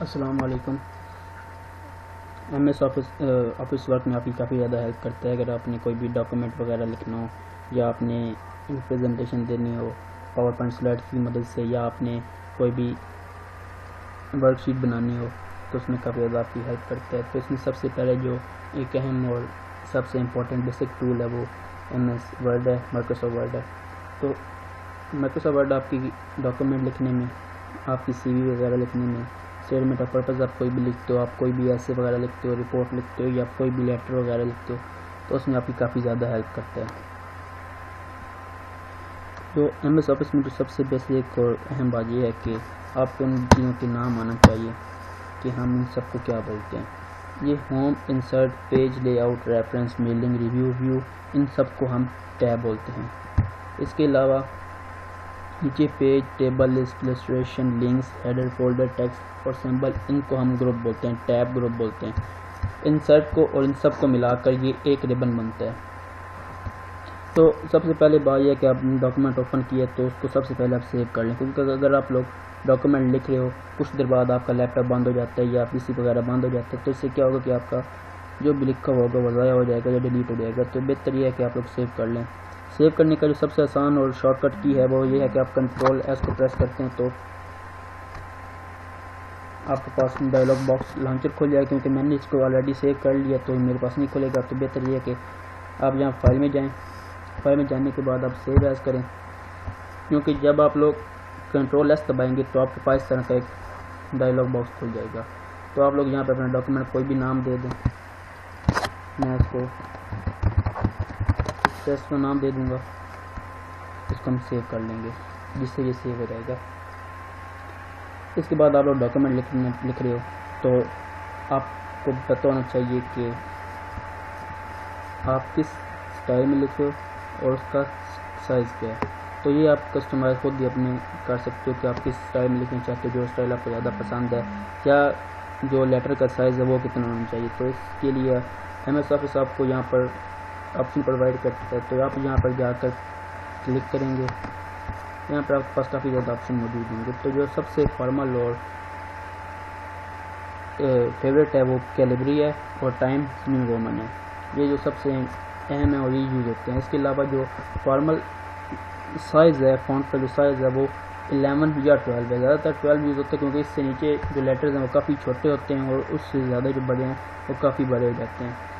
अस्सलाम वालेकुम। MS office work में आपकी काफ़ी ज़्यादा हेल्प करता है। अगर आपने कोई भी डॉक्यूमेंट वगैरह लिखना हो या आपने प्रेजेंटेशन देनी हो पावर पॉइंट स्लाइड की मदद से, या आपने कोई भी वर्कशीट बनानी हो तो उसमें काफ़ी ज़्यादा आपकी हेल्प करता है। तो इसमें सबसे पहले जो एक अहम और सबसे इम्पोर्टेंट बेसिक टूल है वो एमएस वर्ड है, माइक्रोसॉफ्ट वर्ड है। तो माइक्रोसॉफ्ट वर्ड आपकी डॉक्यूमेंट लिखने में, आपकी सीवी वगैरह लिखने में, स्टेटमेंट ऑफ पर्पज़ आप कोई भी लिखते हो, आप कोई भी ऐसे वगैरह लिखते हो, रिपोर्ट लिखते हो या कोई भी लेटर वगैरह लिखते हो, तो उसमें आपकी काफ़ी ज़्यादा हेल्प करता है। तो एमएस ऑफिस में जो सबसे बेसिक और अहम बात यह है कि आपको उन चीज़ों के नाम आना चाहिए कि हम इन सबको क्या बोलते हैं। ये home, insert, page layout, reference, mailing, review, view, इन सबको हम टैब बोलते हैं। इसके अलावा नीचे page, table, list, illustration, links, header, folder, text और सिंबल, इनको हम ग्रुप बोलते हैं, टैब ग्रुप बोलते हैं। इंसर्ट को और इन सब को मिलाकर ये एक रिबन बनता है। तो सबसे पहले बात यह है कि आपने डॉक्यूमेंट ओपन किया तो उसको सबसे पहले आप सेव कर लें, क्योंकि अगर आप लोग डॉक्यूमेंट लिख रहे हो, कुछ देर बाद आपका लैपटॉप बंद हो जाता है या पीसी वगैरह बंद हो जाता है, तो इससे क्या होगा कि आपका जो भी लिखा होगा वो ज़ाया हो जाएगा या डिलीट हो जाएगा। तो बेहतर यह है कि आप लोग सेव कर लें। सेव करने का जो सबसे आसान और शॉर्टकट की है वो ये है कि आप कंट्रोल एस को प्रेस करते हैं तो आपके पास डायलॉग बॉक्स लॉन्चर खुल जाएगा। क्योंकि मैंने इसको ऑलरेडी सेव कर लिया तो मेरे पास नहीं खुलेगा। तो बेहतर ये है कि आप यहाँ फाइल में जाएं, फाइल में जाने के बाद आप सेव एज करें, क्योंकि जब आप लोग कंट्रोल एस दबाएंगे तो आपके पास इस तरह का एक डायलॉग बॉक्स खुल जाएगा। तो आप लोग यहाँ पर अपना डॉक्यूमेंट कोई भी नाम दे दें। मैं इसको टेस्ट का नाम दे दूंगा, इसको हम सेव कर लेंगे जिससे ये सेव हो जाएगा। इसके बाद आप लोग डॉक्यूमेंट लिख रहे हो तो आपको पता होना चाहिए कि आप किस स्टाइल में लिख रहे हो और उसका साइज़ क्या है। तो ये आप कस्टमाइज खुद भी अपने कर सकते हो कि आप किस स्टाइल में लिखना चाहते हो, जो स्टाइल आपको ज़्यादा पसंद है, या जो लेटर का साइज़ है वो कितना होना चाहिए। तो इसके लिए एमएस ऑफिस आपको यहाँ पर ऑप्शन प्रोवाइड करता है। तो आप यहाँ पर जाकर क्लिक करेंगे, यहाँ पर आपके पास काफ़ी ज़्यादा ऑप्शन मौजूद होंगे। तो जो सबसे फॉर्मल और फेवरेट है वो कैलिब्री है और टाइम न्यू रोमन है। ये जो सबसे अहम है और ये यूज़ होते हैं। इसके अलावा जो फॉर्मल साइज़ है, फ़ॉन्ट का जो साइज़ है वो 11 या 12 है। ज़्यादातर 12 यूज़ होते हैं क्योंकि इससे नीचे जो लेटर्स हैं वो काफ़ी छोटे होते हैं और उससे ज़्यादा जो बड़े हैं वो काफ़ी बड़े हो जाते हैं।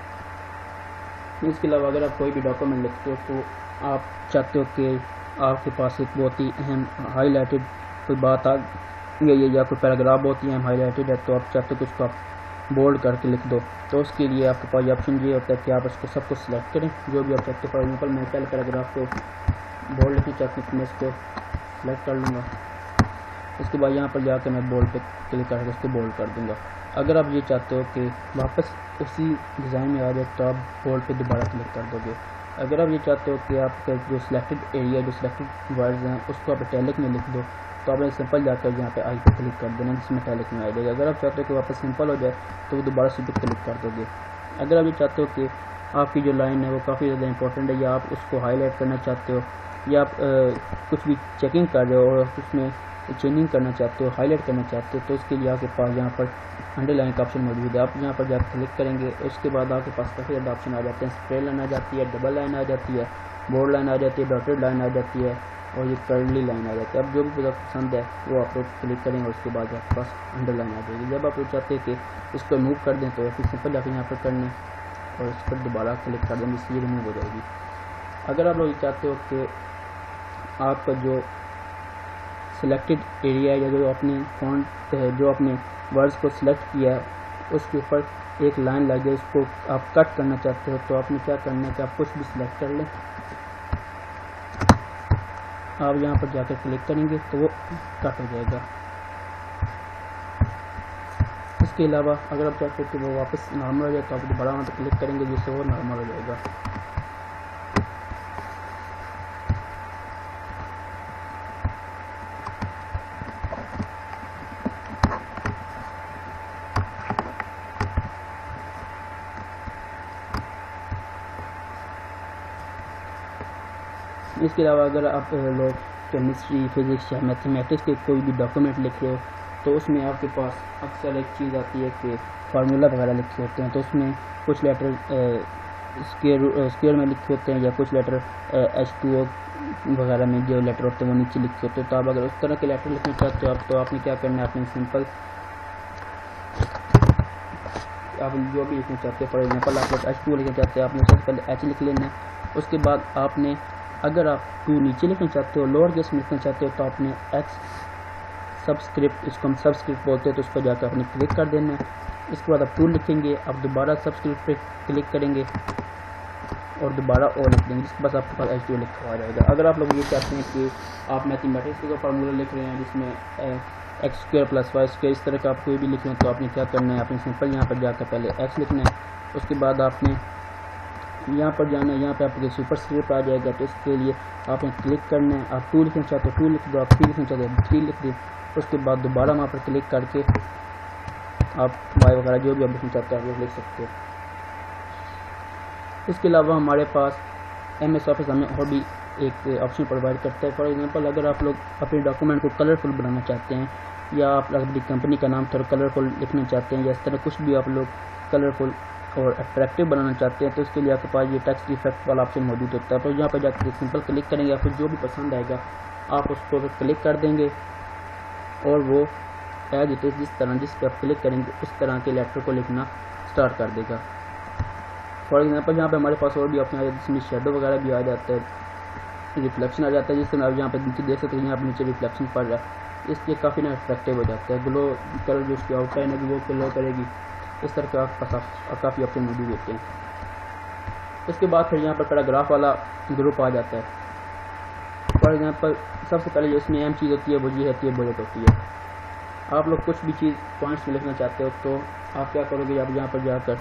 इसके अलावा अगर आप कोई भी डॉक्यूमेंट लिखते हो तो आप चाहते हो कि आपके पास एक बहुत ही अहम हाईलाइटेड कोई बात आ गई है या कोई पैराग्राफ बहुत ही अहम हाईलाइटेड है, तो आप चाहते हो कि उसको आप बोल्ड करके लिख दो। तो उसके लिए आपके पास ऑप्शन ये होता है कि आप इसको सबको सिलेक्ट करें, जो भी आप चाहते हो। फॉर एग्जाम्पल मैं पहले पैराग्राफ को बोल्ड लिखना चाहती हूँ तो मैं इसको सिलेक्ट कर लूँगा। उसके बाद यहाँ पर जाकर मैं बोल्ड पे क्लिक करके इसको बोल्ड कर दूँगा। अगर आप ये चाहते हो कि वापस उसी डिज़ाइन में आ जाए तो आप बोल्ड पे दोबारा क्लिक कर दोगे। अगर आप ये चाहते हो कि आपका जो सिलेक्टेड एरिया, जो सिलेक्टेड वर्ड्स हैं उसको आप इटैलिक में लिख दो तो आपने सिंपल जाकर यहाँ पे आई पे क्लिक कर देना, जिसमें इटैलिक में आ जाएगा। अगर आप चाहते हो कि वापस सिंपल हो जाए तो वो दोबारा से क्लिक कर दोगे। अगर आप ये चाहते हो कि आपकी जो लाइन है वो काफ़ी ज़्यादा इंपॉर्टेंट है या आप उसको हाईलाइट करना चाहते हो या आप कुछ भी चेकिंग कर रहे हो और उसमें चेंजिंग करना चाहते हो, हाईलाइट करना चाहते हो, तो उसके लिए आपके पास यहाँ पर अंडरलाइन का ऑप्शन मौजूद है। आप यहाँ पर जाकर क्लिक करेंगे, उसके बाद आपके पास काफ़ी ज़्यादा ऑप्शन आ जाते हैं। स्प्रेड लाइन आ जाती है, डबल लाइन आ जाती है, बोल्ड लाइन आ जाती है, डॉटेड लाइन आ जाती है और ये कर्ली लाइन आ जाती है। अब जो भी पसंद है वो आप लोग क्लिक करेंगे, उसके बाद आपके पास अंडरलाइन आ जाएगी। जब आप लोग चाहते हैं कि इसको मूव कर दें तो फिर सिंपल जाकर यहाँ पर करने और इस पर दोबारा क्लिक कर दें, जिससे ये रिमूव हो जाएगी। अगर आप लोग ये चाहते हो कि आपका जो सिलेक्टेड एरिया या जो अपने फॉन्ट जो अपने वर्ड्स को सिलेक्ट किया है उसके ऊपर एक लाइन लग जाए, उसको आप कट करना चाहते हो, तो आपने क्या करना है कि आप कुछ भी सिलेक्ट कर लें। आप यहाँ पर जाकर क्लिक करेंगे तो वो कट हो जाएगा। इसके अलावा अगर आप चाहते हो कि वो वापस नॉर्मल हो जाए तो आप दोबारा वहाँ पर क्लिक करेंगे, जिससे वो नॉर्मल हो जाएगा। इसके अलावा अगर आप लोग केमिस्ट्री, फिजिक्स या मैथमेटिक्स के कोई भी डॉक्यूमेंट लिख रहे हो तो उसमें आपके पास अक्सर एक चीज़ आती है कि फार्मूला वगैरह लिखे होते हैं, तो उसमें कुछ लेटर स्क्वायर में लिखे होते हैं या कुछ लेटर H2O वगैरह में जो लेटर होते हैं वो नीचे लिखे होते हैं। तो आप अगर उस तरह के लेटर लिखना चाहते हो आप, तो आपने क्या करना है, आपने सिंपल आप जो भी लिखना चाहते हो, फॉर एग्जांपल आप लोग H2O लिखना चाहते हैं, आपने सबसे पहले H लिख लेना है। उसके बाद आपने अगर आप 2 नीचे लिखना चाहते हो, लोअर केस में लिखना चाहते हो, तो आपने X सबस्क्रिप्ट, इसको हम सबस्क्रिप्ट बोलते हैं, तो उस पर जाकर आपने क्लिक कर देना है। इसके बाद आप 2 लिखेंगे, आप दोबारा सबस्क्रिप्ट पे क्लिक करेंगे और दोबारा और लिख देंगे, जिसके पास आपके पास H2O लिखा आ जाएगा। अगर आप लोग ये चाहते हैं कि आप मैथमेटिक्स का फार्मूला लिख रहे हैं जिसमें x² + y² इस तरह का आप कोई भी लिख रहे हैं, तो आपने क्या करना है, आपने सिंपल यहाँ पर जाकर पहले x लिखना है। उसके बाद आपने यहाँ पर जाना है, यहाँ पर आपके सुपरस्क्रिप्ट आ जाएगा, तो इसके लिए आपने क्लिक करना है। आप 2 लिखना चाहते हो 2 लिख दो, आप 3 लिखना चाहते हो 3 लिख दो। उसके बाद दोबारा वहाँ पर क्लिक करके आप y वगैरह जो भी आप लिखना चाहते हो आप लोग लिख सकते हो। इसके अलावा हमारे पास MS ऑफिस हमें और भी एक ऑप्शन प्रोवाइड करता है। फॉर एग्जांपल अगर आप लोग अपने डॉक्यूमेंट को कलरफुल बनाना चाहते हैं या आप अपनी कंपनी का नाम थोड़ा कलरफुल लिखना चाहते हैं या इस तरह कुछ भी आप लोग कलरफुल और अट्रैक्टिव बनाना चाहते हैं, तो इसके लिए आपके पास ये टेक्स्ट इफेक्ट वाला ऑप्शन मौजूद होता है। तो यहाँ पर जाकर सिंपल क्लिक करेंगे, आपको जो भी पसंद आएगा आप उसको क्लिक कर देंगे और वो एज इट इज़ जिस पर आप क्लिक करेंगे उस तरह के लेटर को लिखना स्टार्ट कर देगा। फॉर एग्जांपल यहाँ पे हमारे पास और भी ऑप्शन आ जाता है जिसमें शेडो वगैरह भी आ जाता है, रिफ्लेक्शन आ जाता है, जिसमें आप यहाँ पे नीचे देख सकते हैं, यहाँ पे नीचे रिफ्लेक्शन पड़ रहा है, इसलिए काफ़ी ना अट्रैक्टिव हो जाता है। ग्लो कलर जो उसकी आउटलाइन होगी वो ग्लो करेगी, इस तरह का काफ़ी ऑप्शन मौजूद होते हैं। इसके बाद फिर यहाँ पर पैराग्राफ वाला ग्रुप आ जाता है। फॉर एग्जांपल सबसे पहले जो इसमें अहम चीज़ होती है वो ये होती है बुलेट होती है। आप लोग कुछ भी चीज़ पॉइंट्स में लिखना चाहते हो तो आप क्या करोगे, आप यहाँ पर जाकर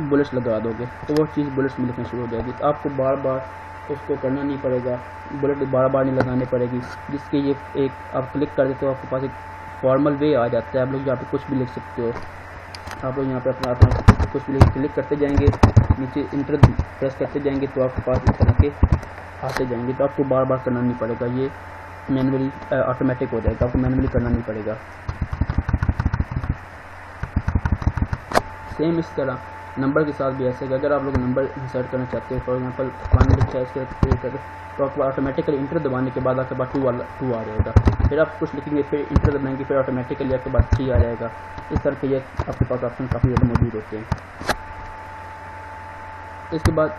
बुलेट्स लगा दोगे तो वो चीज़ बुलेट्स में लिखना शुरू हो जाएगी। तो आपको बार बार उसको करना नहीं पड़ेगा, बुलेट बार बार नहीं लगाने पड़ेगी, जिसके ये एक आप क्लिक कर देते हो आपके पास एक फॉर्मल वे आ जाता है। आप लोग यहाँ पे कुछ भी लिख सकते हो, आप लोग यहाँ पे अपना कुछ भी क्लिक करते जाएंगे, नीचे इंटर प्रेस करते जाएंगे तो आपके पास इस तरह के आते जाएंगे। तो आपको बार बार करना नहीं पड़ेगा, ये मैनुअली ऑटोमेटिक हो जाएगा, आपको मैनुअली करना नहीं पड़ेगा। सेम इस तरह नंबर के साथ भी ऐसे कि अगर आप लोग नंबर इंसर्ट करना चाहते हो, फॉर एग्जांपल 1 लिखा है इसके तो आपको ऑटोमेटिकली इंटर दबाने के बाद आपके पास 2 आ जाएगा। फिर आप कुछ लिखेंगे, फिर इंटर दबाएंगे, फिर ऑटोमेटिकली आपके पास 3 आ जाएगा। इस तरह के ये आपके पास ऑप्शन काफ़ी ज़्यादा मौजूद होते हैं। इसके बाद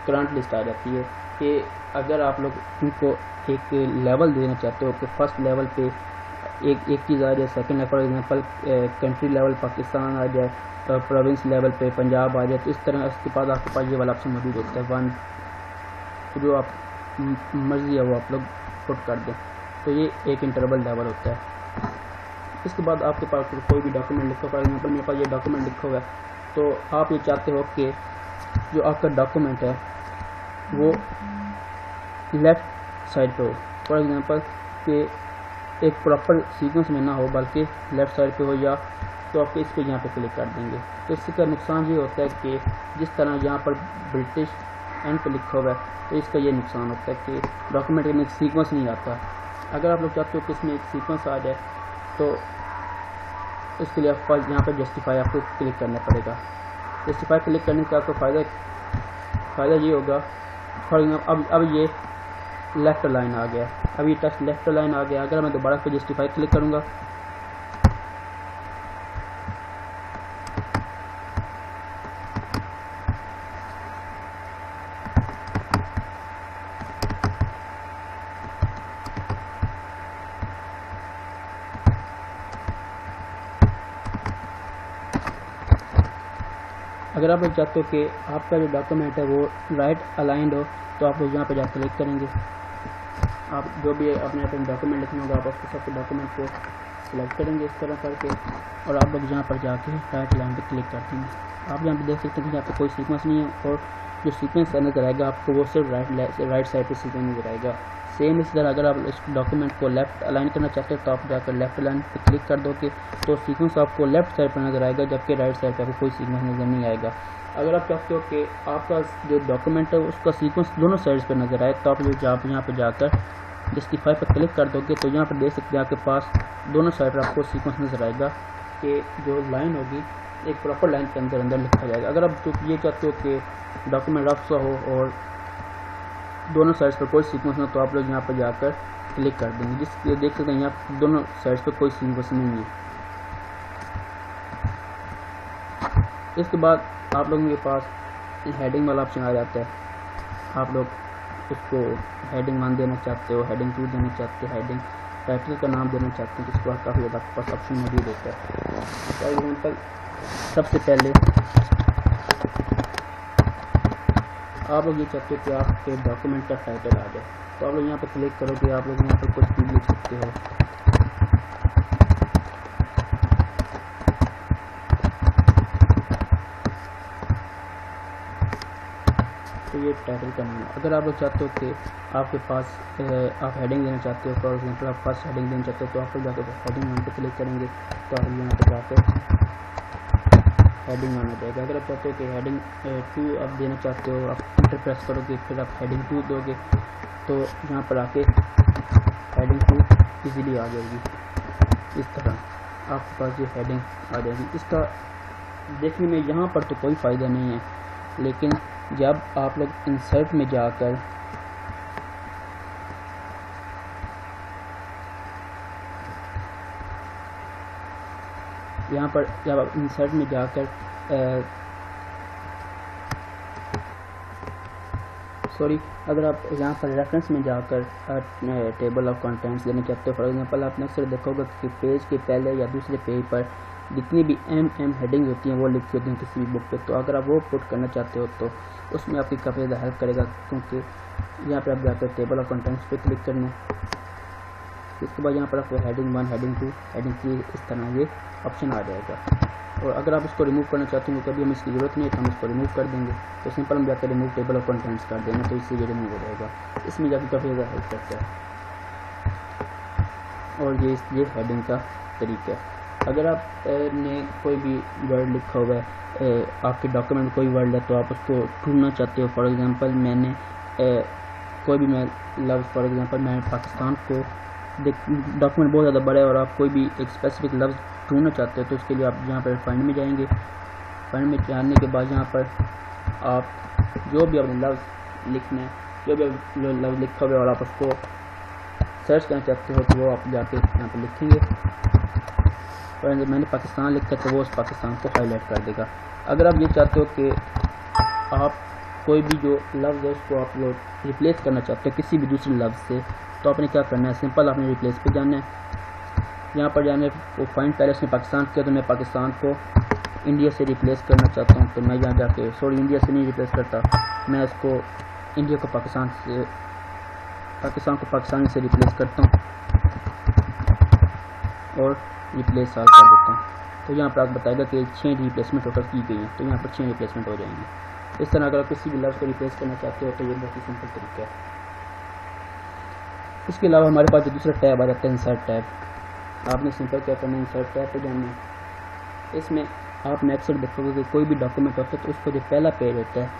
करंट लिस्ट आ जाती है कि अगर आप लोग इनको एक लेवल देना चाहते हो कि फर्स्ट लेवल पे एक चीज़ आ जाए, second level for example country level Pakistan आ जाए, प्रोविंस लेवल पे पंजाब आ जाए, तो इस तरह इसके बाद आपके पास ये वाला ऑप्शन मौजूद होता है 1, जो आप मर्जी है वो आप लोग पुट कर दें। तो ये एक इंटरवल लेवल होता है। इसके बाद आपके पास कोई भी डॉक्यूमेंट लिखा, फॉर एग्जांपल मेरे पास ये डॉक्यूमेंट लिखा हुआ है, तो आप ये चाहते हो कि जो आपका डॉक्यूमेंट है वो लेफ़्ट साइड पे हो, फॉर एग्जांपल कि एक प्रॉपर सीक्वेंस में ना हो बल्कि लेफ़्ट साइड पे हो, या तो आप इस पर यहाँ पे क्लिक कर देंगे। तो इसका नुकसान ये होता है कि जिस तरह यहाँ पर ब्रिटिश एंड पे लिखा हुआ है तो इसका ये नुकसान होता है कि डॉक्यूमेंट में एक सीक्वेंस नहीं आता। अगर आप लोग चाहते हो कि इसमें एक सीक्वेंस आ जाए तो इसके लिए आपको यहाँ पर जस्टिफाई आपको क्लिक करना पड़ेगा। जस्टिफाई क्लिक करने से आपको फ़ायदा ये होगा, फॉर एग्जाम्पल अब ये लेफ़्ट लाइन आ गया, अब ये टेक्स्ट लेफ़्ट लाइन आ गया। अगर मैं दोबारा पे जस्टिफाई क्लिक करूँगा अगर आप लोग चाहते हो कि आपका जो डॉक्यूमेंट है वो राइट अलाइंड हो तो आप लोग यहाँ पर जाकर क्लिक करेंगे। आप जो भी अपने डॉक्यूमेंट लिखना होगा आप उसके सबके डॉक्यूमेंट को सिलेक्ट करेंगे इस तरह करके, और आप लोग यहाँ पर जाके राइट लाइन पर क्लिक करते हैं। आप यहाँ पर देख सकते हैं कि यहाँ पर कोई सीक्वेंस नहीं है, और जो सीक्वेंस नज़र आएगा आपको वो सिर्फ राइट साइड पर सीक्वेंस नज़र आएगा। सेम इस तरह अगर आप इस डॉक्यूमेंट को लेफ़्ट अलाइन करना चाहते हैं तो आप जाकर लेफ़्ट अलाइन पर क्लिक कर दोगे तो सीक्वेंस आपको लेफ़्ट साइड पर नज़र आएगा, जबकि राइट साइड पर आपको कोई सीक्वेंस नज़र नहीं आएगा। अगर आप चाहते हो कि आपका जो डॉक्यूमेंट है उसका सीक्वेंस दोनों साइड्स पर नज़र आए तो आप लोग यहाँ पर जाकर जस्टिफाई पर क्लिक कर दोगे तो यहाँ पर देख सकते हैं आपके पास दोनों साइड पर आपको सीक्वेंस नजर आएगा कि जो लाइन होगी एक प्रॉपर लाइन के अंदर अंदर लिखा जाएगा। अगर आप ये चाहते हो कि डॉक्यूमेंट रफ सा हो और दोनों साइड्स पर कोई सीक्वेंस ना, तो आप लोग यहाँ पर जाकर क्लिक कर देंगे। जिसके देख सकते हैं यहाँ दोनों साइड्स पर कोई सीक्वेंस नहीं है। इसके बाद आप लोगों के पास हेडिंग वाला ऑप्शन आ जाता है। आप लोग उसको हेडिंग 1 देना चाहते हो, हेडिंग 2 देना चाहते हो, हेडिंग टाइटल का नाम देना चाहते हैं, जिसके बाद काफ़ी ज़्यादा आपके पास ऑप्शन मौजूद होता है। फॉर एग्जाम्पल सबसे पहले आप लोग ये चाहते हो कि आपके डॉक्यूमेंट का टाइटल आ जाए, तो आप लोग यहाँ पर क्लिक करोगे। आप लोग यहाँ पर कुछ भी लिख सकते हो। तो ये टाइटल का नाम है। अगर आप लोग चाहते हो कि आपके पास आप हेडिंग देना चाहते हो, फॉर एग्जाम्पल आप फर्स्ट हेडिंग देना चाहते हो, तो आप लोग जाकर हेडिंग 1 पर क्लिक करेंगे तो आप यहाँ पर जाकर हेडिंग आना जाएगा। अगर आप चाहते हो कि हेडिंग 2 आप देना चाहते हो, आप इंटर प्रेस करोगे, फिर आप हेडिंग 2 दोगे तो यहाँ पर आके हेडिंग 2 इजीली आ जाएगी। इस तरह आपके पास ये हेडिंग आ जाएगी। इसका देखने में यहाँ पर तो कोई फ़ायदा नहीं है, लेकिन जब आप लोग इंसर्ट में जाकर यहाँ पर जब आप इंसर्ट में जाकर अगर आप यहाँ पर रेफरेंस में जाकर टेबल ऑफ कंटेंट्स देना चाहते हो, फॉर एग्जांपल आपने अक्सर देखोगे कि पेज के पहले या दूसरे पेज पर जितनी भी हेडिंग होती हैं वो लिखी होती हैं किसी भी बुक पे, तो अगर आप वो पुट करना चाहते हो तो उसमें आपकी काफ़ी ज़्यादा हेल्प करेगा, क्योंकि यहाँ पर आप जाकर टेबल ऑफ कंटेंट्स पे क्लिक करना है। इसके बाद यहाँ पर आपको हेडिंग 1, हेडिंग 2, हेडिंग 3 इस तरह ये ऑप्शन आ जाएगा। और अगर आप इसको रिमूव करना चाहते हो कभी हमें इसकी ज़रूरत नहीं है तो हम इसको रिमूव कर देंगे, तो सिंपल हम जाकर रिमूव टेबल ऑफ कंटेंट्स कर देना, तो इससे ये रिमूव हो जाएगा। इसमें जाकर काफ़ी ज़्यादा हेल्प करता है। और ये हेडिंग का तरीका है। अगर आप ने कोई भी वर्ड लिखा हुआ है, आपके डॉक्यूमेंट में कोई वर्ड है, तो आप उसको ढूंढना चाहते हो। फॉर एग्जांपल मैंने कोई भी मैं लफ्ज़, फॉर एग्जांपल मैं पाकिस्तान को, डॉक्यूमेंट बहुत ज़्यादा बड़ा है और आप कोई भी एक स्पेसिफिक लफ्ज़ ढूंढना चाहते हो, तो उसके लिए आप यहाँ पर फाइंड में जाएंगे। फाइंड में जाने के बाद यहाँ पर आप जो भी अपने लफ्ज़ लिखना है, जो भी लफ्ज़ लिखा हुआ है और आप उसको सर्च करना चाहते हो, तो वो आप जाके यहाँ पर लिखेंगे। और मैंने पाकिस्तान लिखा तो वो उस पाकिस्तान को हाईलाइट कर देगा। अगर आप ये चाहते हो कि आप कोई भी जो लफ्ज़ है उसको आप लोग रिप्लेस करना चाहते हो किसी भी दूसरे लफ्ज़ से, तो आपने क्या करना है, सिंपल आपने रिप्लेस पे जाना है। यहाँ पर जाने वो फाइंड पहले उसने पाकिस्तान किया, तो मैं पाकिस्तान को इंडिया से रिप्लेस करना चाहता हूँ, तो मैं यहाँ जाके इंडिया से नहीं रिप्लेस करता, मैं उसको इंडिया को पाकिस्तान को पाकिस्तान से रिप्लेस करता हूँ और रिप्लेस साल कर देता हूँ। तो यहाँ पर आपको बताएगा कि 6 रिप्लेसमेंट टोटल की गई है, तो यहाँ पर 6 रिप्लेसमेंट हो जाएंगे। इस तरह अगर आप किसी भी लफ्ज़ को रिप्लेस करना चाहते हो तो ये बहुत ही सिंपल तरीका है। इसके अलावा हमारे पास जो दूसरा टैब आ जाता है इंसर्ट टैब, आपने सिंपल क्या करना है, इंसर्ट टैब पर जाना है। इसमें आपने अक्सर देखोगे कि कोई भी डॉक्यूमेंट होता है तो उसका जो पहला पेज होता है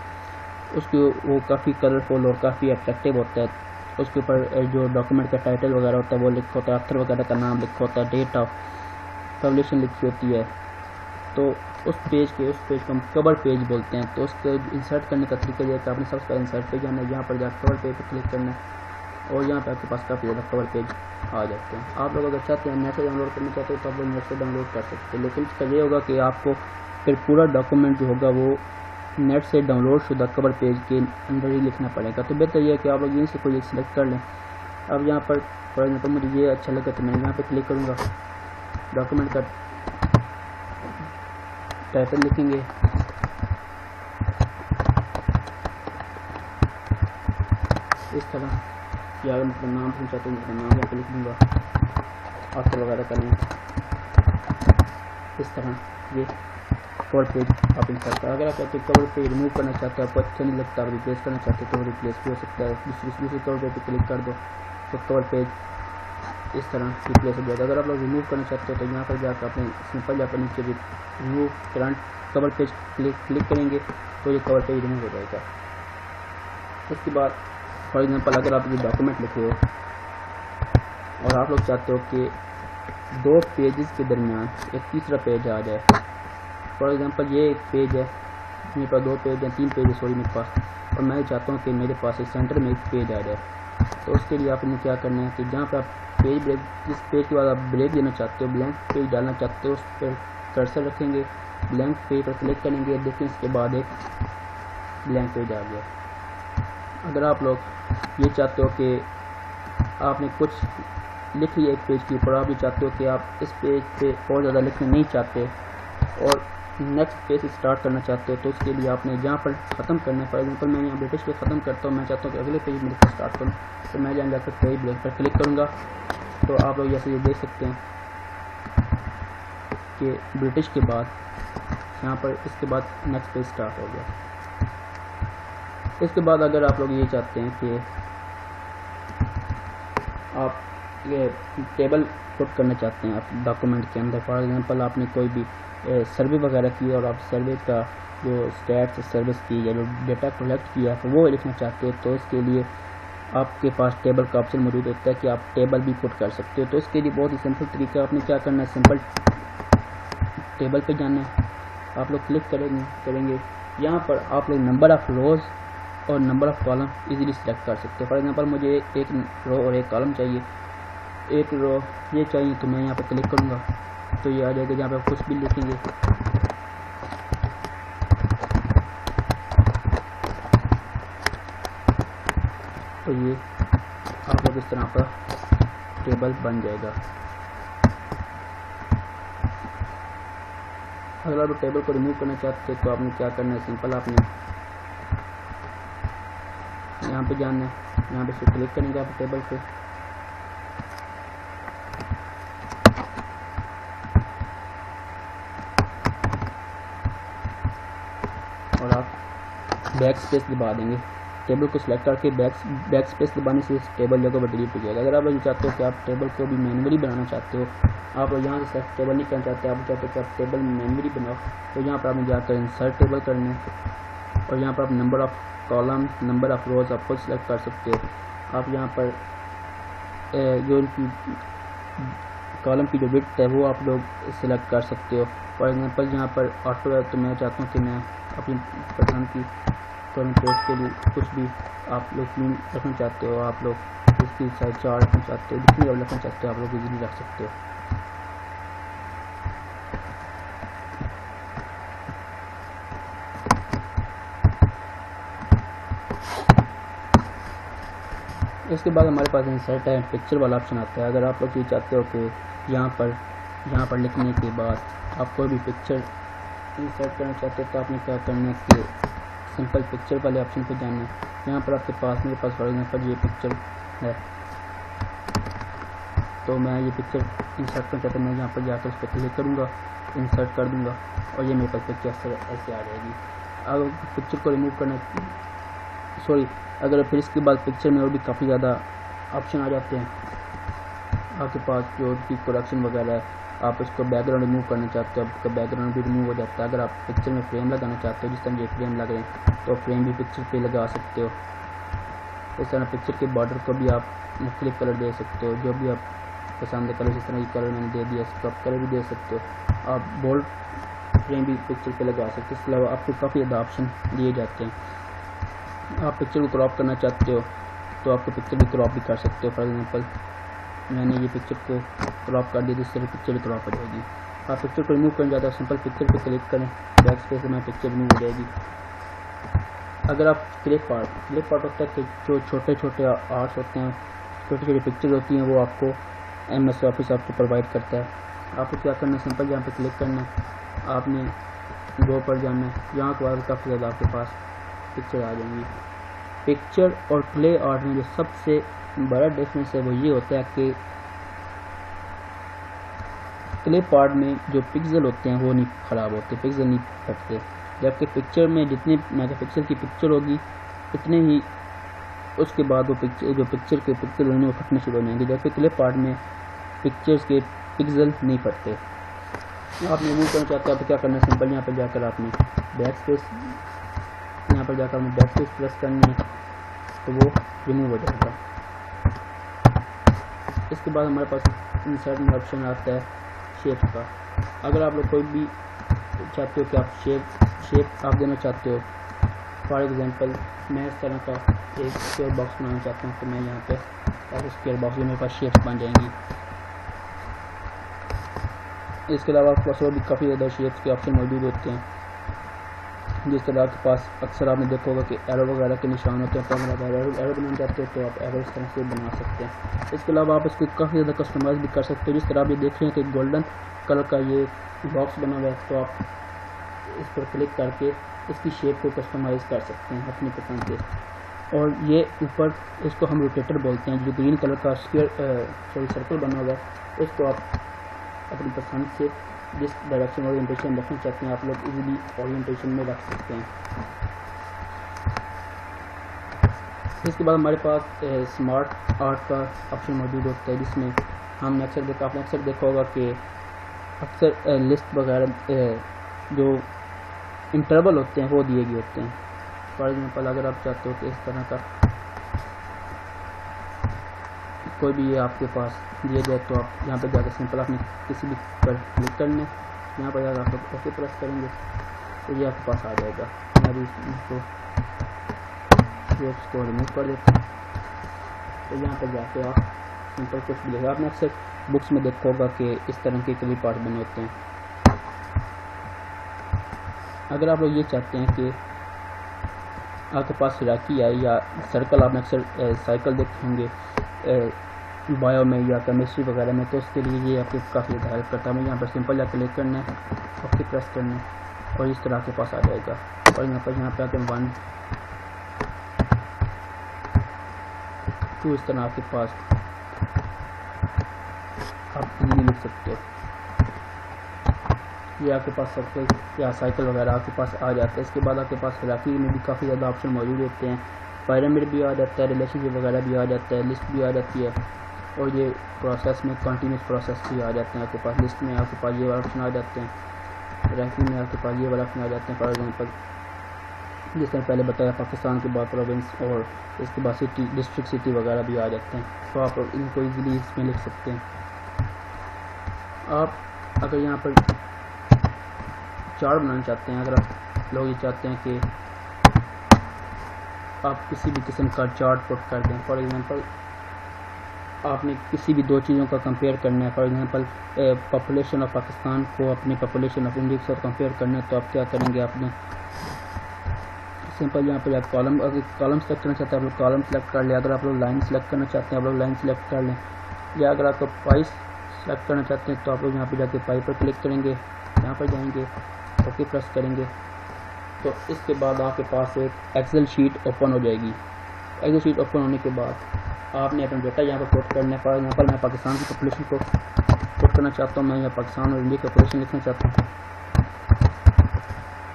उसके वो काफ़ी कलरफुल और काफ़ी अट्रैक्टिव होता है। उसके ऊपर जो डॉक्यूमेंट का टाइटल वगैरह होता है वो लिखा होता है, अक्षर वगैरह का नाम लिखा होता है, डेट ऑफ पब्लिशिंग लिखी होती है। तो उस पेज को हम कवर पेज बोलते हैं। तो उसको इंसर्ट करने का तरीका यह है कि आपने सबसे पहले इंसर्ट पे जाना है, यहाँ पर जाकर कवर पेज पर क्लिक करना है और यहाँ पर आपके पास काफ़ी ज़्यादा कवर पेज आ जाते हैं। आप लोग अगर चाहते हैं नेट से डाउनलोड करना चाहते हो तो आप लोग नेट से डाउनलोड कर सकते हैं, लेकिन इसका ये होगा कि आपको फिर पूरा डॉक्यूमेंट जो होगा वो नेट से डाउनलोड शुदा कवर पेज के अंदर ही लिखना पड़ेगा। तो बेहतर यह है कि आप लोग यहीं से कोई एक सिलेक्ट कर लें। अब यहाँ पर फॉर एग्जाम्पल मुझे ये अच्छा लगा तो मैं यहाँ पर क्लिक करूँगा, डॉक्यूमेंट का टाइटल लिखेंगे, इस तरह या मतलब नाम पूछना चाहते हैं तो नाम यहाँ पे लिख दूँगा, ऑथर वगैरह करें। इस तरह ये कवर पेज आप इंसर्ट करें। अगर आप चाहते हैं कवर पेज रिमूव करना चाहते हो, आपको अच्छा नहीं लगता, आप रिप्लेस करना चाहते हो तो रिप्लेस भी हो सकता है। दूसरी कवर पेज पर क्लिक कर दो तो कवर पेज इस तरह रिप्लेस हो जाएगा। अगर आप लोग रिमूव करना चाहते हो तो यहाँ पर जाकर अपने सिंपल जाकर नीचे remove current cover page click करेंगे तो ये कवर पेज रिमूव हो जाएगा। उसके बाद फॉर एग्जांपल अगर आप ये डॉक्यूमेंट लिखे हो और आप लोग चाहते हो कि 2 पेजेस के दरमियान एक तीसरा पेज आ जाए। फॉर एग्जांपल ये एक पेज है, मेरे पास 2 पेज हैं, 3 पेज है सॉरी मेरे पास, और मैं चाहता हूँ कि मेरे पास एक सेंटर में एक पेज आ जाए। तो उसके लिए आपने क्या करना है कि जहाँ पर आप पेज ब्रेक, जिस पेज के बाद आप ब्रेक देना चाहते हो, ब्लैंक पेज डालना चाहते हो, उस पर कर्सर रखेंगे, ब्लैंक पेज पर क्लिक करेंगे, देखें इसके बाद एक ब्लैंक पेज आ गया। अगर आप लोग ये चाहते हो कि आपने कुछ लिख लिया एक पेज के ऊपर, आप ये चाहते हो कि आप इस पेज पे और ज़्यादा लिखना नहीं चाहते और नेक्स्ट पेज से स्टार्ट करना चाहते हो, तो उसके लिए आपने जहाँ पर ख़त्म करना है, फॉर एग्जांपल मैं यहाँ ब्रिटिश पे ख़त्म करता हूँ, मैं चाहता हूँ कि अगले पेज में स्टार्ट करूँ, तो मैं यहाँ जाकर पेज ब्रेक पर क्लिक करूँगा। तो आप लोग जैसे ये देख सकते हैं कि ब्रिटिश के बाद यहाँ पर इसके बाद नेक्स्ट पेज स्टार्ट हो गया। इसके बाद अगर आप लोग ये चाहते हैं कि आप ये टेबल पुट करना चाहते हैं आप डॉक्यूमेंट के अंदर, फॉर एग्जांपल आपने कोई भी सर्वे वगैरह की और आप सर्वे का जो स्टैट्स सर्विस की या जो डेटा कलेक्ट किया तो वो लिखना चाहते हो, तो इसके लिए आपके पास टेबल का ऑप्शन मौजूद होता है कि आप टेबल भी पुट कर सकते हो। तो इसके लिए बहुत ही सिंपल तरीका, आपने क्या करना है, सिंपल टेबल पे जाना है, आप लोग क्लिक करेंगे। यहाँ पर आप लोग नंबर ऑफ़ रोज़ और number of column easily select कर सकते हो। फॉर एग्जांपल मुझे एक रो और एक कॉलम चाहिए, एक रो ये चाहिए, तो मैं यहाँ पर क्लिक करूँगा तो ये आ जाएगा, जहाँ पर कुछ भी लिखेंगे तो ये आप लोग इस तरह का टेबल बन जाएगा। अगर आप टेबल को रिमूव करना चाहते हैं तो आपने क्या करना है, सिंपल आपने यहाँ पे जाना है, यहाँ पे क्लिक करेंगे आप टेबल पे, और आप बैक स्पेस दबा देंगे। टेबल को सिलेक्ट करके बैक स्पेस दबाने से इस टेबल जो है डिलीट हो जाएगा। अगर आप लोग चाहते हो कि आप टेबल को भी मैनुअली बनाना चाहते हो, आप लोग यहाँ से टेबल नहीं करना चाहते, आप चाहते हो कि आप टेबल मैनुअली बनाओ, तो यहाँ पर आपने जाकर इंसर्ट टेबल करना है और यहाँ पर आप number of column, number of rows आप खुद सेलेक्ट कर सकते हो। आप यहाँ पर जो कॉलम की जो विड्थ है वो आप लोग सिलेक्ट कर सकते हो। फॉर एग्जांपल यहाँ पर ऑटो है, तो मैं चाहता हूँ कि मैं अपनी पसंद की कॉलम पेज के लिए कुछ भी आप लोग क्लीन रखना चाहते हो, आप लोग इसकी साइज 4 रखना चाहते हो, जितनी आप रखना चाहते हो आप लोग इजीली रख सकते हो। इसके बाद हमारे पास इंसर्ट है, पिक्चर वाला ऑप्शन आता है। अगर आप लोग ये चाहते हो कि यहाँ पर लिखने के बाद आप कोई भी पिक्चर इंसर्ट करना चाहते हो, तो आपने क्या करना है कि सिंपल पिक्चर वाले ऑप्शन पे जाना है। यहाँ पर आपके पास, मेरे पास फॉर एग्जांपल ये पिक्चर है, तो मैं ये पिक्चर इंसर्ट करना चाहता हूँ, मैं यहाँ पर जाकर उस पर क्लिक करूँगा, इंसर्ट कर दूँगा और ये मेरे पास पिक्चर ऐसे आ जाएगी। अब पिक्चर को रिमूव करना अगर फिर इसके बाद पिक्चर में और भी काफ़ी ज़्यादा ऑप्शन आ जाते हैं आपके पास, जो भी प्रोडक्शन वगैरह है, आप इसको बैकग्राउंड रिमूव करना चाहते हो, आपका बैकग्राउंड भी रिमूव हो जाता है। अगर आप पिक्चर में फ्रेम लगाना चाहते हो, जिस तरह ये फ्रेम लग रहे हैं, तो फ्रेम भी पिक्चर पे लगा सकते हो। इस तरह पिक्चर के बॉर्डर को भी आप मुख्तलिफ कलर दे सकते हो, जो भी आप पसंद है कलर, जिस तरह ये कलर मैंने दे दिया, इसको आप कलर भी दे सकते हो। आप बोल्ड फ्रेम भी पिक्चर पे लगा सकते हो। इसके अलावा आपको काफ़ी ज़्यादा ऑप्शन दिए जाते हैं। आप पिक्चर को क्रॉप करना चाहते हो तो आपको पिक्चर भी क्रॉप भी कर सकते हो। फॉर एग्जांपल मैंने ये पिक्चर को क्रॉप कर दिया, जिससे पिक्चर भी क्रॉप हो जाएगी। आप पिक्चर को रिमूव करना चाहते हो, सिंपल पिक्चर पे क्लिक करें, बैक स्पेस में पिक्चर रिमूव हो जाएगी। अगर आप क्लिप आर्ट होता है कि जो छोटे छोटे आर्ट्स होते हैं, छोटी छोटी पिक्चर होती हैं, वो आपको MS ऑफिस आपको प्रोवाइड करता है। आपको क्या करना है, सिंपल यहाँ पे क्लिक करना है, आपने गो पर जाना है, यहाँ के बाद काफ़ी ज़्यादा आपके पास पिक्चर आ जाएंगी। पिक्चर और क्ले आर्ट में जो सबसे बड़ा डिफरेंस है वो ये होता है कि क्लिप आर्ट में जो पिक्सल होते हैं वो नहीं ख़राब होते, पिक्सल नहीं फटते, जबकि पिक्चर में जितने मेगापिक्सल की पिक्चर होगी उतने ही उसके बाद वो पिक्चर के पिक्सल होने वो फटने शुरू हो जाएंगे, जबकि क्लिप आर्ट में पिक्चर्स के पिक्सल नहीं फटते। आप रिमूव करना चाहते हो तो क्या करना है, सिंपल यहाँ पर जाकर आपने बैक स्पेस प्रेस करनी है तो वो रिमूव हो जाएगा। इसके बाद हमारे पास इंसर्ट में ऑप्शन आता है शेप का। अगर आप लोग कोई भी चाहते हो कि आप शेप आप देना चाहते हो, फॉर एग्जांपल मैं इस तरह का एक स्क्वायर बॉक्स बनाना चाहता हूँ, तो मैं यहाँ पे स्क्वायर बॉक्स में मेरे पास शेप्स बन जाएंगी। इसके अलावा आपके पास और भी काफ़ी ज़्यादा शेप्स के ऑप्शन मौजूद होते हैं, जिस तरह आपके पास अक्सर आपने देखा होगा कि एरो वगैरह के निशान होते हैं, तो अगर आप एरो बनाना चाहते हो तो आप एरो इस तरह से बना सकते हैं। इसके अलावा आप इसको काफ़ी ज़्यादा कस्टमाइज़ भी कर सकते हो। जिस तरह आप ये देख रहे हैं कि गोल्डन कलर का ये बॉक्स बना हुआ है, तो आप इस पर क्लिक करके इसकी शेप को कस्टमाइज़ कर सकते हैं अपनी पसंद से। और ये ऊपर इसको हम रोटेटर बोलते हैं, जो ग्रीन कलर का सर्कल बना हुआ है, इसको आप अपनी पसंद से जिस डायरेक्शन ओरिएंटेशन रखना चाहते हैं आप लोग इजीली ओरिएंटेशन में रख सकते हैं। इसके बाद हमारे पास स्मार्ट आर्ट का ऑप्शन मौजूद होता है, जिसमें हमने आपने अक्सर देखा होगा कि अक्सर लिस्ट वगैरह जो इंटरवल होते हैं वो दिए गए होते हैं। फॉर एग्जांपल अगर आप चाहते हो कि इस तरह का कोई भी ये आपके पास दिया जाए, तो आप यहाँ पर जाकर सिंपल आपने किसी भी पर क्लिक करना है, यहाँ पर जाकर आप ओके प्रेस करेंगे तो ये आपके पास आ जाएगा। मैं अभी इसको शेप्स को रिमूव कर देता हूँ, तो यहाँ पर जाके आप सिंपल कुछ भी देगा। आपने अक्सर बुक्स में देखा होगा कि इस तरह के कई पार्ट बने होते हैं। अगर आप लोग ये चाहते हैं कि आपके पास हिराकी आए या सर्कल, आपने अक्सर साइकिल देखे होंगे बायो में या केमिस्ट्री वगैरह में, तो उसके लिए ये आपको काफ़ी ज़्यादा हेल्प करता है। हमें यहाँ पर सिंपल या क्लिक करना है, ओके प्रेस करना है और इस तरह के पास आ जाएगा। और यहाँ पे आकर 1 2 इस तरह आपके पास आप इजीली लिख सकते हो। ये आपके पास सर्कल या साइकिल वगैरह आपके पास आ जाता है। इसके बाद आपके पास हिराकी में भी काफ़ी ज़्यादा ऑप्शन मौजूद होते हैं, पिरामिड भी आ जाता है, रिलेशनशिप वगैरह भी आ जाता है, लिस्ट भी आ जाती है, और ये प्रोसेस में कंटिन्यूस प्रोसेस भी आ जाते हैं। आपके पास लिस्ट में आपके पास ये वाला ऑप्शन आ जाते हैं, रैंकिंग में आपके पास ये वाला ऑप्शन आ जाते हैं। फॉर एग्जांपल जिस तरह पहले बताया पाकिस्तान के बाद प्रोविंस और इसके बाद सिटी, डिस्ट्रिक्ट, सिटी वगैरह भी आ जाते हैं, तो आप इनको ईजिली इसमें लिख सकते हैं। आप अगर यहाँ पर चार्ट बनाना चाहते हैं, अगर आप लोग ये चाहते हैं कि आप किसी भी किस्म का चार्ट पुट कर दें, फॉर एग्जांपल आपने किसी भी दो चीज़ों का कंपेयर करना है, for example population of Pakistan को अपनी पॉपुलेशन ऑफ इंडिया के साथ कंपेयर करना है, तो आप क्या करेंगे, आपने सिंपल यहाँ पर आप कॉलम, अगर कॉलम सेलेक्ट करना चाहते हैं आप लोग कॉलम सेलेक्ट कर लें। अगर आप लोग लाइन सेलेक्ट करना चाहते हैं आप लोग लाइन सेलेक्ट कर लें, या अगर आपको पाई सेलेक्ट करना चाहते हैं तो आप लोग यहाँ पर जाके पाई पर क्लिक करेंगे, यहाँ पर जाएंगे, ओके प्रेस करेंगे, तो इसके बाद आपके पास एक एक्सेल शीट ओपन हो जाएगी। एक्सेल शीट ओपन होने के बाद आपने अपना डेटा यहाँ पर पुट करना है। फॉर एग्जांपल मैं पाकिस्तान की पॉपुलेशन को पुट करना चाहता हूँ, मैं यहाँ पाकिस्तान और इंडिया की पॉपुलेशन लिखना चाहता हूँ,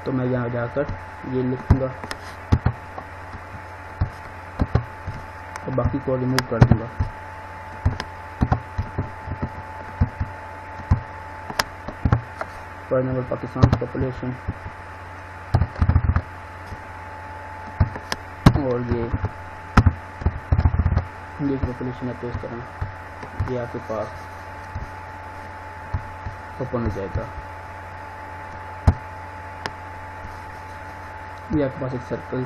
तो मैं यहाँ जाकर ये लिखूँगा और बाकी को रिमूव कर दूँगा। फॉर एग्जांपल पाकिस्तान की पॉपुलेशन और ये इंडिया की पॉपुलेशन है, तो इस तरह ये आपके पास ओपन हो जाएगा। ये आपके पास एक सर्कल,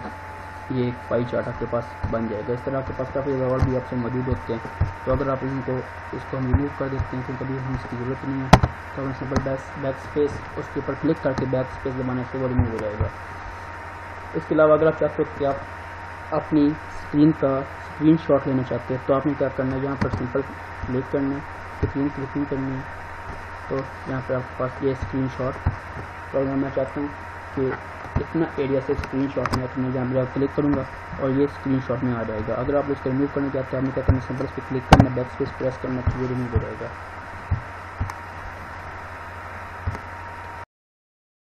ये एक पाई चार्ट आपके पास बन जाएगा। इस तरह आपके पास काफ़ी ज़्यादा और भी ऑप्शन मौजूद होते हैं, तो अगर आप इसको हम रिमूव कर देते हैं तो कभी हम इसकी ज़रूरत नहीं है, तो हम सिंपल बैक स्पेस उसके ऊपर क्लिक करके बैक स्पेस दबाने से वो रिमूव हो जाएगा। इसके अलावा अगर आप चाहते हो कि आप अपनी स्क्रीन का स्क्रीनशॉट लेना चाहते हैं, तो आपने क्या करना है, यहाँ पर सिंपल क्लिक करना है, स्क्रीन क्लिकिंग करनी है, तो यहाँ पर आपके पास ये स्क्रीनशॉट, तो मैं चाहता हूँ कि इतना एरिया से स्क्रीनशॉट में, तो मैं यहाँ पर क्लिक करूँगा और ये स्क्रीनशॉट में आ जाएगा। अगर आप इसको रिमूव करना चाहते हैं, आपने क्या करना है, सिंपल इस पर क्लिक करना, बैक स्पेस प्रेस करना, तो ये रिमूव हो जाएगा।